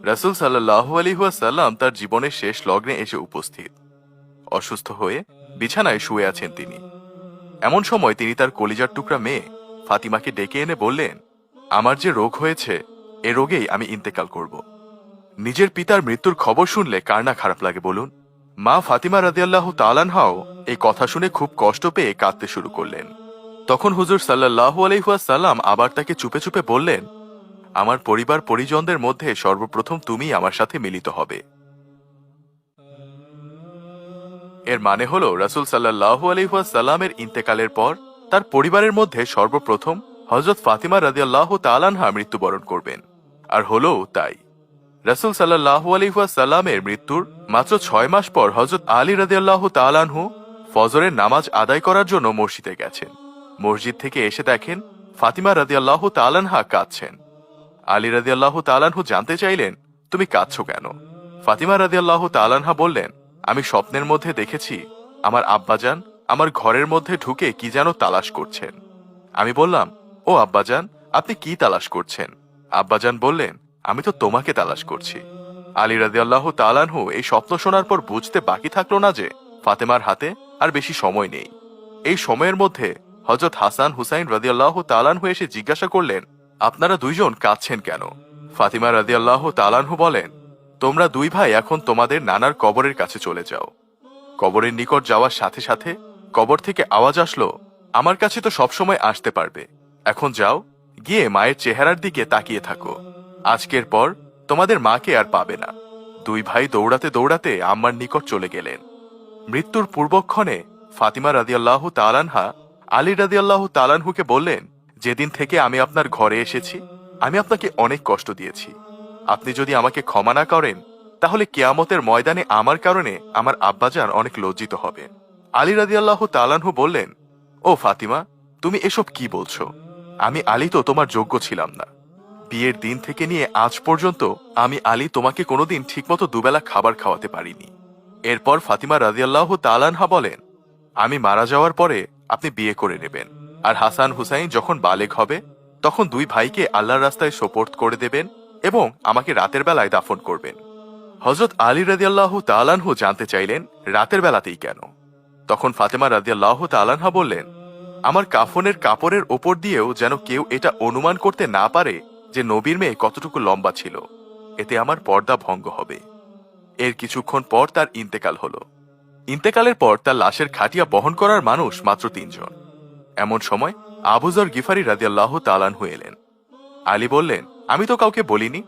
রাসূল সাল্লাল্লাহু আলাইহি ওয়াসাল্লাম তার জীবনের শেষ লগ্নে এসে উপস্থিত। অসুস্থ হয়ে বিছানায় শুয়ে আছেন তিনি। এমন সময় তিনি তার কলিজার টুকরা মেয়ে ফাতিমাকে ডেকে এনে বললেন, আমার যে রোগ হয়েছে এ রোগেই আমি ইন্তেকাল করব। নিজের পিতার মৃত্যুর খবর শুনলে কার না খারাপ লাগে বলুন। মা ফাতিমা রাদিয়াল্লাহু তাআলা আনহাও এই কথা শুনে খুব কষ্ট পেয়ে কাঁদতে শুরু করলেন। তখন হুজুর সাল্লাল্লাহু আলাইহি ওয়াসাল্লাম আবার তাকে চুপে চুপে বললেন, আমার পরিবার পরিজনদের মধ্যে সর্বপ্রথম তুমিই আমার সাথে মিলিত হবে। এর মানে হলো রাসূল সাল্লাল্লাহু আলাইহি ওয়াসাল্লামের ইন্তেকালের পর তার পরিবারের মধ্যে সর্বপ্রথম হযরত ফাতিমা রাদিয়াল্লাহু তাআলা আনহা মৃত্যুবরণ করবেন। আর হলো তাই। রাসূল সাল্লাল্লাহু আলাইহি ওয়াসাল্লামের মৃত্যুর মাত্র 6 মাস পর হযরত আলী রাদিয়াল্লাহু তাআলা আনহু ফজরের নামাজ আদায় করার জন্য মসজিদে গেছেন। মসজিদ থেকে এসে দেখেন ফাতিমা রাদিয়াল্লাহু তাআলা আনহা কাঁদছেন। আলী রাদিয়াল্লাহু তাআলা আনহু জানতে চাইলেন, তুমি কাঁদছো কেন? ফাতিমা রাদিয়াল্লাহু তাআলা আনহা বললেন, আমি স্বপ্নের মধ্যে দেখেছি আমার আব্বাজান আমার ঘরের মধ্যে ঢুকে কি যেন তালাশ করছেন। আমি বললাম, ও আব্বাজান, আপনি কি তালাশ করছেন? আব্বাজান বললেন, আমি তো তোমাকে তালাশ করছি। আলী রাদিয়াল্লাহু তাআলা আনহু এই স্বপ্ন শোনার পর বুঝতে বাকি থাকলো না যে ফাতেমার হাতে আর বেশি সময় নেই। এই সময়ের মধ্যে হযরত হাসান হুসাইন রাদিয়াল্লাহু তাআলা আনহু এসে জিজ্ঞাসা করলেন, আপনারা দুইজন কাঁদছেন কেন? ফাতিমা রাদিয়াল্লাহু তাআলা আনহু বলেন, তোমরা দুই ভাই এখন তোমাদের নানার কবরের কাছে চলে যাও। কবরের নিকট যাওয়ার সাথে সাথে কবর থেকে আওয়াজ আসলো, আমার কাছে তো সবসময় আসতে পারবে, এখন যাও, গিয়ে মায়ের চেহারার দিকে তাকিয়ে থাকো। আজকের পর তোমাদের মাকে আর পাবে না। দুই ভাই দৌড়াতে দৌড়াতে আম্মার নিকট চলে গেলেন। মৃত্যুর পূর্বক্ষণে ফাতিমা রাদিয়াল্লাহু তাআলা আনহা আলী রাদিয়াল্লাহু তাআলা আনহুকে বললেন, যেদিন থেকে আমি আপনার ঘরে এসেছি আমি আপনাকে অনেক কষ্ট দিয়েছি। আপনি যদি আমাকে ক্ষমা না করেন তাহলে কিয়ামতের ময়দানে আমার কারণে আমার আব্বাজান অনেক লজ্জিত হবে। আলী রাদিয়াল্লাহু তাআলা আনহু বললেন, ও ফাতিমা, তুমি এসব কি বলছো? আমি আলী তো তোমার যোগ্য ছিলাম না। বিয়ের দিন থেকে নিয়ে আজ পর্যন্ত আমি আলী তোমাকে কোনোদিন ঠিকমতো দুবেলা খাবার খাওয়াতে পারিনি। এরপর ফাতিমা রাদিয়াল্লাহু তাআলা আনহা বলেন, আমি মারা যাওয়ার পরে আপনি বিয়ে করে নেবেন, আর হাসান হুসাইন যখন বালেগ হবে তখন দুই ভাইকে আল্লাহর রাস্তায় সোপর্দ করে দেবেন এবং আমাকে রাতের বেলায় দাফন করবেন। হযরত আলী রাদিয়াল্লাহু তাআলা আনহু জানতে চাইলেন, রাতের বেলাতেই কেন? তখন ফাতেমা রাদিয়াল্লাহু তাআলা আনহা বললেন, আমার কাফনের কাপড়ের ওপর দিয়েও যেন কেউ এটা অনুমান করতে না পারে যে নবীর মেয়ে কতটুকু লম্বা ছিল, এতে আমার পর্দা ভঙ্গ হবে। এর কিছুক্ষণ পর তার ইন্তেকাল হলো। ইন্তেকালের পর তার লাশের খাটিয়া বহন করার মানুষ মাত্র 3 জন। এমন সময় আবু যর গিফারি রাদিয়াল্লাহু তাআলা আনহু এলেন। আলী বললেন, আমি তো কাউকে বলিনি,